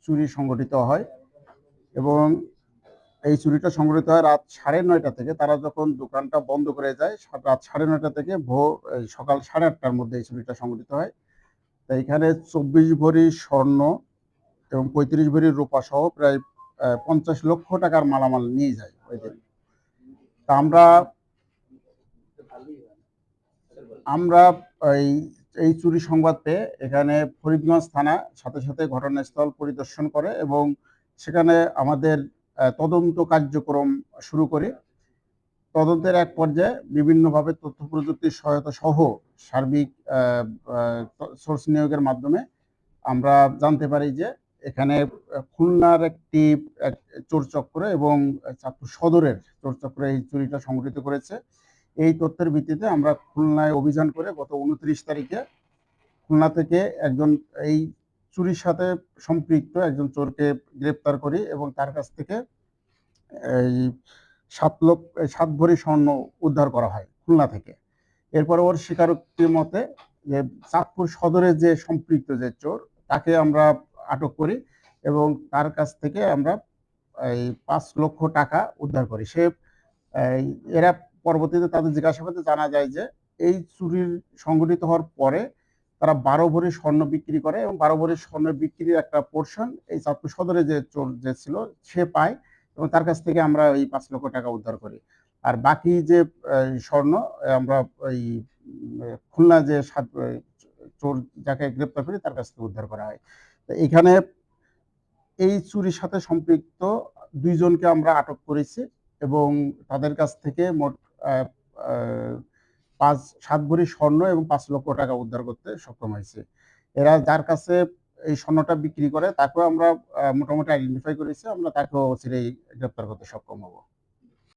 চুরি সংগঠিত হয় এবং এই চুরিটা সংগঠিত হয় রাত 9:30 থেকে। তারা যখন দোকানটা বন্ধ করে যায় রাত 9:30 থেকে সকাল 8:30টার মধ্যে এই চুরিটা সংগঠিত হয়। তো এখানে 24 ভরি স্বর্ণ এবং 35 ভরি রূপা সহ প্রায় 50 লক্ষ টাকার মালামাল নিয়ে যায় ওই দিন। তা আমরা এই চুরি সংবাদ পেয়ে এখানে ফরিদগঞ্জ থানা সাথে সাথে ঘটনাস্থল পরিদর্শন করে এবং সেখানে আমাদের তদন্ত কার্যক্রম শুরু করি। তদন্তের এক পর্যায়ে বিভিন্নভাবে তথ্য প্রযুক্তির সহায়তা সহ সার্বিক সোর্স নিয়োগের মাধ্যমে আমরা জানতে পারি যে এখানে খুলনার একটি চোর চক্র এবং চাঁদপুর সদরের চোর চক্র এই চুরিটা সংগঠিত করেছে। এই তথ্যের ভিত্তিতে আমরা খুলনায় অভিযান করে গত 29 তারিখে খুলনা থেকে একজন এই চুরির সাথে সম্পৃক্ত একজন চোরকে গ্রেপ্তার করি এবং তার কাছ থেকে এই 7 ভরি স্বর্ণ উদ্ধার করা হয় খুলনা থেকে। এরপরে ওর স্বীকারোক্তি মতে যে চাঁদপুর সদরে যে সম্পৃক্ত যে চোর তাকে আমরা আটক করি এবং তার কাছ থেকে আমরা এই 5 লক্ষ টাকা উদ্ধার করি। এরা পরবর্তীতে তাদের জিজ্ঞাসাবাদে জানা যায় যে এই চুরির সংগঠিত হওয়ার পরে তারা 12 ভরি স্বর্ণ বিক্রি করে এবং 12 ভরি স্বর্ণ বিক্রির একটা পোর্শন এই চাঁদপুর সদরে যে চোর যে ছিল সে পায় এবং তার কাছ থেকে আমরা এই 5 লক্ষ টাকা উদ্ধার করি। আর বাকি যে স্বর্ণ আমরা ওই খুলনা যে চোর যাকে গ্রেপ্তার করি তার কাছ থেকে উদ্ধার করা হয়। তো এখানে এই চুরির সাথে সম্পৃক্ত 2 জনকে আমরা আটক করেছি এবং তাদের কাছ থেকে মোট 7 ভরি স্বর্ণ এবং 5 লক্ষ টাকা উদ্ধার করতে সক্ষম হয়েছে। এরা যার কাছে এই স্বর্ণটা বিক্রি করে তাকেও আমরা মোটামুটি আইডেন্টিফাই করেছি। আমরা তাকেও অচিরেই গ্রেপ্তার করতে সক্ষম হব।